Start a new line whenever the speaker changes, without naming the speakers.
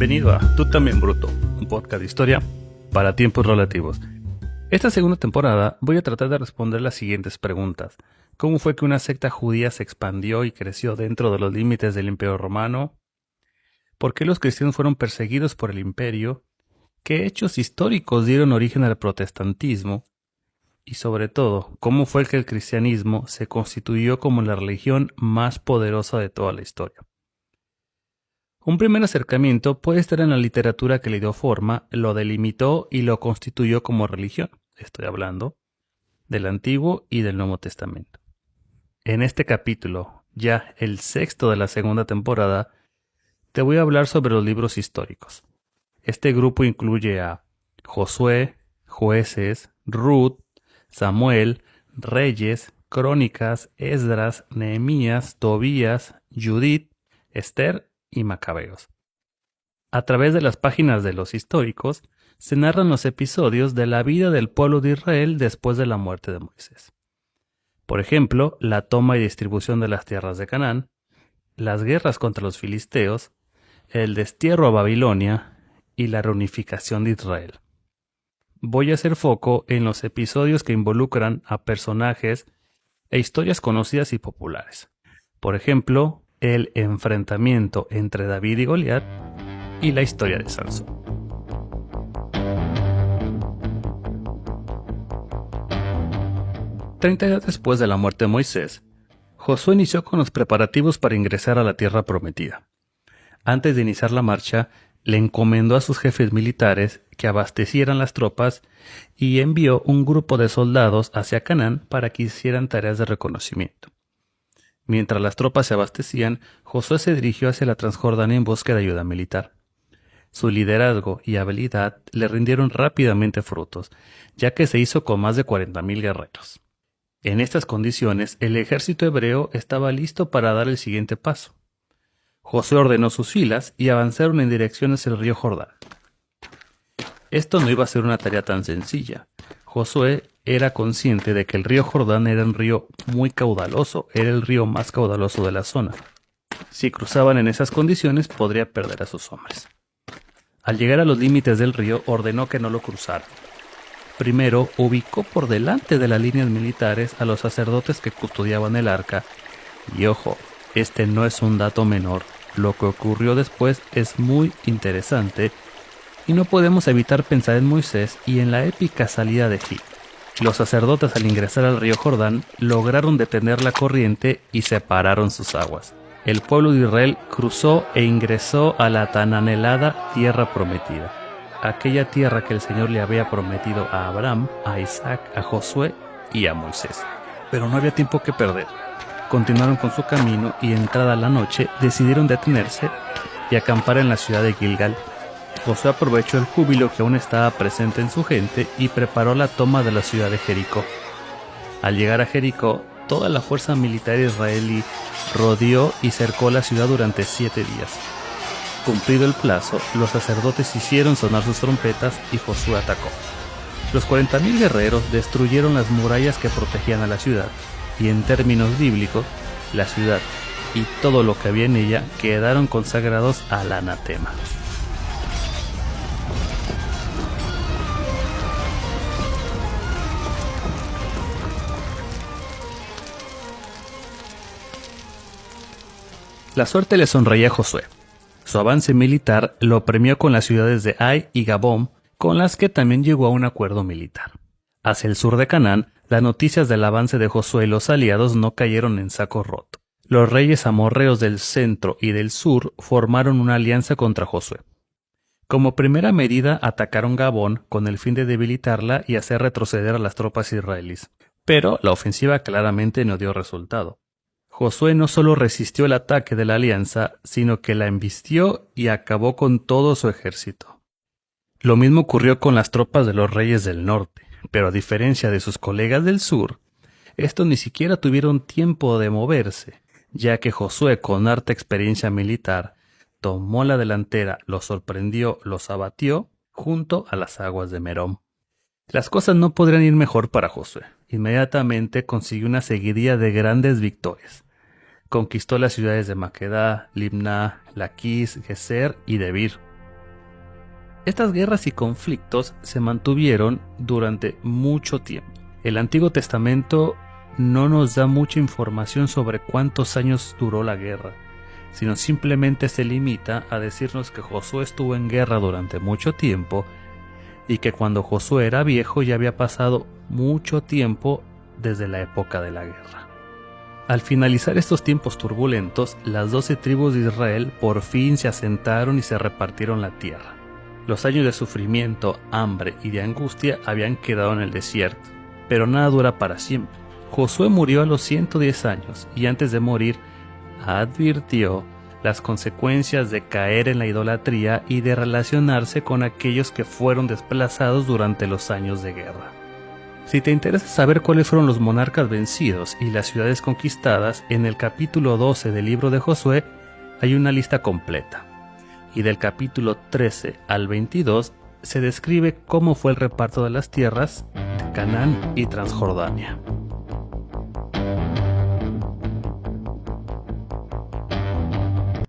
Bienvenido a Tú también bruto, un podcast de historia para tiempos relativos. Esta segunda temporada voy a tratar de responder las siguientes preguntas. ¿Cómo fue que una secta judía se expandió y creció dentro de los límites del Imperio Romano? ¿Por qué los cristianos fueron perseguidos por el imperio? ¿Qué hechos históricos dieron origen al protestantismo? Y sobre todo, ¿cómo fue que el cristianismo se constituyó como la religión más poderosa de toda la historia? Un primer acercamiento puede estar en la literatura que le dio forma, lo delimitó y lo constituyó como religión. Estoy hablando del Antiguo y del Nuevo Testamento. En este capítulo, ya el sexto de la segunda temporada, te voy a hablar sobre los libros históricos. Este grupo incluye a Josué, Jueces, Ruth, Samuel, Reyes, Crónicas, Esdras, Nehemías, Tobías, Judith, Esther y Macabeos. A través de las páginas de los históricos se narran los episodios de la vida del pueblo de Israel después de la muerte de Moisés. Por ejemplo, la toma y distribución de las tierras de Canaán, las guerras contra los filisteos, el destierro a Babilonia y la reunificación de Israel. Voy a hacer foco en los episodios que involucran a personajes e historias conocidas y populares. Por ejemplo, el enfrentamiento entre David y Goliat y la historia de Sansón. Treinta años después de la muerte de Moisés, Josué inició con los preparativos para ingresar a la tierra prometida. Antes de iniciar la marcha, le encomendó a sus jefes militares que abastecieran las tropas y envió un grupo de soldados hacia Canaán para que hicieran tareas de reconocimiento. Mientras las tropas se abastecían, Josué se dirigió hacia la Transjordania en busca de ayuda militar. Su liderazgo y habilidad le rindieron rápidamente frutos, ya que se hizo con más de 40,000 guerreros. En estas condiciones, el ejército hebreo estaba listo para dar el siguiente paso. Josué ordenó sus filas y avanzaron en dirección hacia el río Jordán. Esto no iba a ser una tarea tan sencilla. Josué era consciente de que el río Jordán era un río muy caudaloso, era el río más caudaloso de la zona. Si cruzaban en esas condiciones, podría perder a sus hombres. Al llegar a los límites del río, ordenó que no lo cruzaran. Primero, ubicó por delante de las líneas militares a los sacerdotes que custodiaban el arca. Y ojo, este no es un dato menor. Lo que ocurrió después es muy interesante y no podemos evitar pensar en Moisés y en la épica salida de Egipto. Los sacerdotes, al ingresar al río Jordán, lograron detener la corriente y separaron sus aguas. El pueblo de Israel cruzó e ingresó a la tan anhelada tierra prometida, aquella tierra que el Señor le había prometido a Abraham, a Isaac, a Josué y a Moisés. Pero no había tiempo que perder. Continuaron con su camino y entrada la noche decidieron detenerse y acampar en la ciudad de Gilgal. Josué aprovechó el júbilo que aún estaba presente en su gente y preparó la toma de la ciudad de Jericó. Al llegar a Jericó, toda la fuerza militar israelí rodeó y cercó la ciudad durante 7 días. Cumplido el plazo, los sacerdotes hicieron sonar sus trompetas y Josué atacó. Los 40,000 guerreros destruyeron las murallas que protegían a la ciudad, y en términos bíblicos, la ciudad y todo lo que había en ella quedaron consagrados al anatema. La suerte le sonreía a Josué. Su avance militar lo premió con las ciudades de Ai y Gabón, con las que también llegó a un acuerdo militar. Hacia el sur de Canaán, las noticias del avance de Josué y los aliados no cayeron en saco roto. Los reyes amorreos del centro y del sur formaron una alianza contra Josué. Como primera medida atacaron Gabón con el fin de debilitarla y hacer retroceder a las tropas israelíes. Pero la ofensiva claramente no dio resultado. Josué no solo resistió el ataque de la alianza, sino que la embistió y acabó con todo su ejército. Lo mismo ocurrió con las tropas de los reyes del norte, pero a diferencia de sus colegas del sur, estos ni siquiera tuvieron tiempo de moverse, ya que Josué, con harta experiencia militar, tomó la delantera, los sorprendió, los abatió junto a las aguas de Merom. Las cosas no podrían ir mejor para Josué. Inmediatamente consiguió una seguidilla de grandes victorias. Conquistó las ciudades de Maquedá, Libná, Laquis, Geser y Debir. Estas guerras y conflictos se mantuvieron durante mucho tiempo. El Antiguo Testamento no nos da mucha información sobre cuántos años duró la guerra, sino simplemente se limita a decirnos que Josué estuvo en guerra durante mucho tiempo y que cuando Josué era viejo ya había pasado mucho tiempo desde la época de la guerra. Al finalizar estos tiempos turbulentos, las 12 tribus de Israel por fin se asentaron y se repartieron la tierra. Los años de sufrimiento, hambre y de angustia habían quedado en el desierto, pero nada dura para siempre. Josué murió a los 110 años y antes de morir advirtió las consecuencias de caer en la idolatría y de relacionarse con aquellos que fueron desplazados durante los años de guerra. Si te interesa saber cuáles fueron los monarcas vencidos y las ciudades conquistadas, en el capítulo 12 del libro de Josué hay una lista completa. Y del capítulo 13 al 22 se describe cómo fue el reparto de las tierras de Canaán y Transjordania.